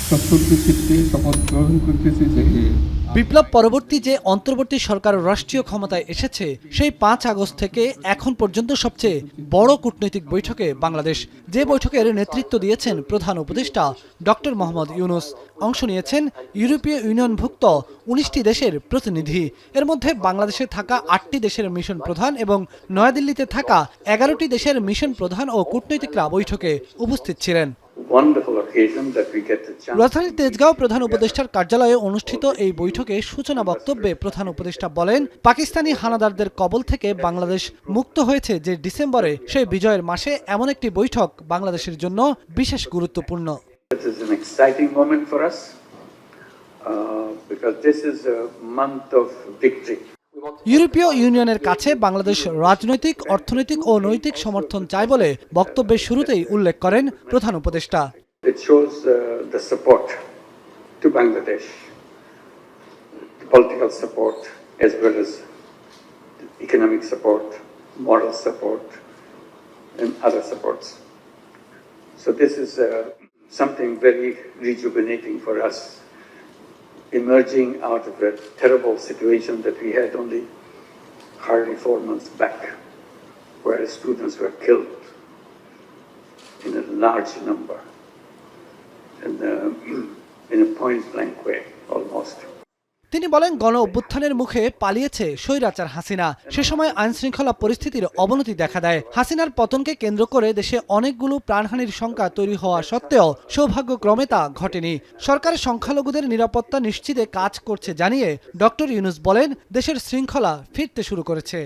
সত্যকে চিত্তে শপথ গ্রহণ করতেছি যে বিপ্লব পরবর্তী যে অন্তর্বর্তী সরকার রাষ্ট্রীয় ক্ষমতায় এসেছে সেই ৫ আগস্ট থেকে এখন পর্যন্ত সবচেয়ে বড় কূটনৈতিক বৈঠকে বাংলাদেশ, যে বৈঠকের নেতৃত্ব দিয়েছেন প্রধান উপদেষ্টা ডক্টর মোহাম্মদ ইউনূস। অংশ নিয়েছেন ইউরোপীয় ইউনিয়নভুক্ত ১৯টি দেশের প্রতিনিধি। এর মধ্যে বাংলাদেশে থাকা ৮টি দেশের মিশন প্রধান এবং নয়াদিল্লিতে থাকা ১১টি দেশের মিশন প্রধান ও কূটনীতিকরা বৈঠকে উপস্থিত ছিলেন। রাজধানীর তেজগাঁও প্রধান উপদেষ্টার কার্যালয়ে অনুষ্ঠিত এই বৈঠকে সূচনা বক্তব্যে প্রধান উপদেষ্টা বলেন, পাকিস্তানি হানাদারদের কবল থেকে বাংলাদেশ মুক্ত হয়েছে যে ডিসেম্বরে, সেই বিজয়ের মাসে এমন একটি বৈঠক বাংলাদেশের জন্য বিশেষ গুরুত্বপূর্ণ। ইউরোপীয় ইউনিয়নের কাছে বাংলাদেশ রাজনৈতিক, অর্থনৈতিক ও নৈতিক সমর্থন চায় বলে বক্তব্যের শুরুতেই উল্লেখ করেন প্রধান উপদেষ্টা। It shows the support to Bangladesh, the political support as well as economic support, moral support, and other supports. So this is something very rejuvenating for us, emerging out of a terrible situation that we had only hardly 4 months back, where students were killed in a large number. In a point-blank way, almost. তিনি বলেন, গণ অভ্যুত্থানের মুখে পালিয়েছে স্বৈরাচার হাসিনা। সে সময় আইনশৃঙ্খলা পরিস্থিতির অবনতি দেখা দেয়। হাসিনার পতনকে কেন্দ্র করে দেশে অনেকগুলো প্রাণহানির শঙ্কা তৈরি হওয়া সত্ত্বেও সৌভাগ্যক্রমে তা ঘটেনি। সরকার সংখ্যালঘুদের নিরাপত্তা নিশ্চিতে কাজ করছে জানিয়ে ডক্টর ইউনূস বলেন, দেশের শৃঙ্খলা ফিরতে শুরু করেছে।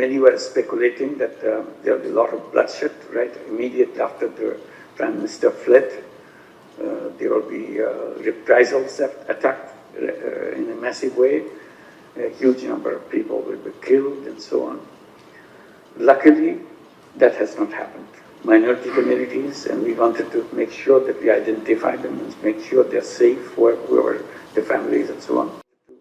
Many were speculating that there will be a lot of bloodshed, right? Immediately after the Prime Minister fled. There will be reprisals attack in a massive way. A huge number of people will be killed and so on. Luckily, that has not happened. Minority communities, and we wanted to make sure that we identify them and make sure they're safe, whoever the families and so on.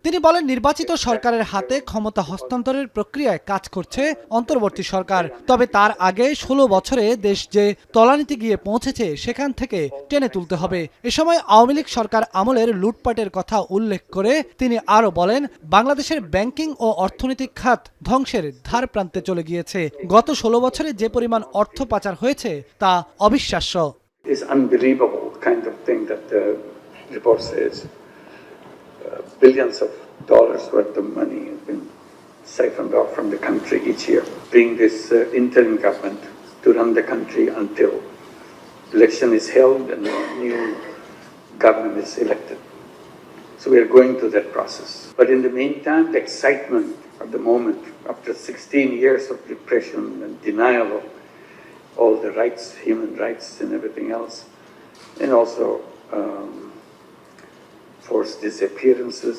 তিনি বলেন, নির্বাচিত সরকারের হাতে ক্ষমতা হস্তান্তরের প্রক্রিয়ায় কাজ করছে অন্তর্বর্তী সরকার। তবে তার আগে ১৬ বছরে দেশ যে তলানিতে গিয়ে পৌঁছেছে সেখান থেকে টেনে তুলতে হবে। এ সময় আওয়ামী লীগ সরকার আমলের লুটপাটের কথা উল্লেখ করে তিনি আরও বলেন, বাংলাদেশের ব্যাংকিং ও অর্থনৈতিক খাত ধ্বংসের ধার প্রান্তে চলে গিয়েছে। গত ১৬ বছরে যে পরিমাণ অর্থ পাচার হয়েছে তা অবিশ্বাস্য। It's unbelievable kind of thing that the report says. Billions of dollars worth of money has been siphoned off from the country each year, being this interim government to run the country until election is held and a new government is elected. So we are going through that process. But in the meantime, the excitement of the moment, after 16 years of repression and denial of all the rights, human rights and everything else, and also forced disappearances,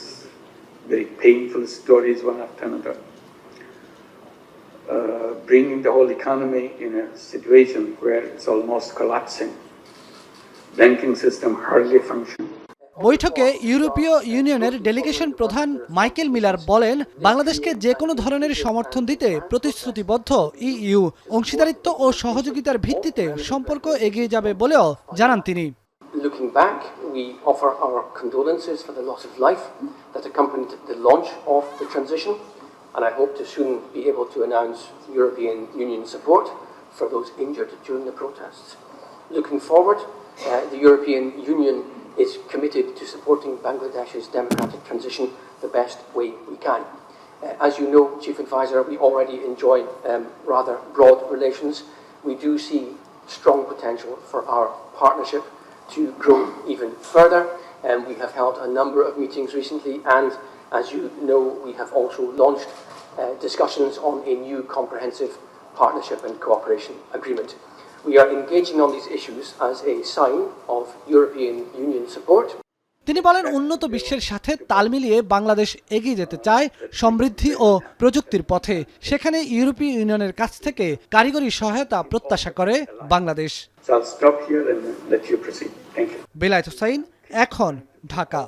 very painful stories one after another, bringing the whole economy in a situation where it's almost collapsing. Banking system hardly functions. বৈঠকে ইউরোপীয় ইউনিয়নের delegation প্রধান Michael Miller বলেন, বাংলাদেশকে যে কোনো ধরনের সমর্থন দিতে প্রতিশ্রুতিবদ্ধ ইইউ। অংশীদারিত্ব ও সহযোগিতার ভিত্তিতে সম্পর্ক এগিয়ে যাবে বলেও জানান তিনি। Looking back, we offer our condolences for the loss of life that accompanied the launch of the transition, and I hope to soon be able to announce European Union support for those injured during the protests. Looking forward, the European Union is committed to supporting Bangladesh's democratic transition the best way we can. As you know, Chief Advisor, we already enjoy rather broad relations. We do see strong potential for our partnership to grow even further, and we have held a number of meetings recently, and as you know, we have also launched discussions on a new comprehensive partnership and cooperation agreement. We are engaging on these issues as a sign of European Union support. তিনি বলেন, উন্নত বিশ্বের সাথে তাল মিলিয়ে বাংলাদেশ এগিয়ে যেতে চায় সমৃদ্ধি ও প্রযুক্তির পথে। সেখানে ইউরোপীয় ইউনিয়নের কাছ থেকে কারিগরি সহায়তা প্রত্যাশা করে Bangladesh. So I'll stop here and let you proceed. Thank you. Belayet Hossain, এখন, ঢাকা।